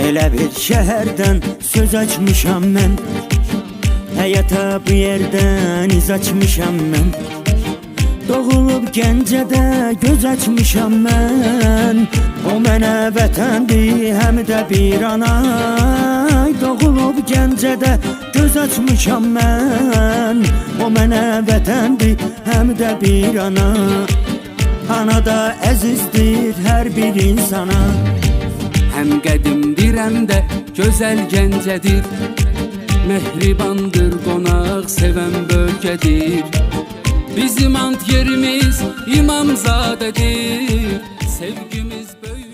Elə bir şəhərdən söz açmışam mən, həyata bu yerdən iz açmışam mən. Doğulub Gəncədə göz açmışam mən, o mənə vətəndir, həm də bir anay. Doğulub Gəncədə göz açmışam mən, o mənə vətəndir, həm də bir ana. Ana da əzizdir hər bir insana. Həm qədimdir, həm də gözəl Gəncədir. Mehribandır, qonaq sevən bölgədir. Bizim ant yerimiz İmamzadədir. Sevgimiz böyük.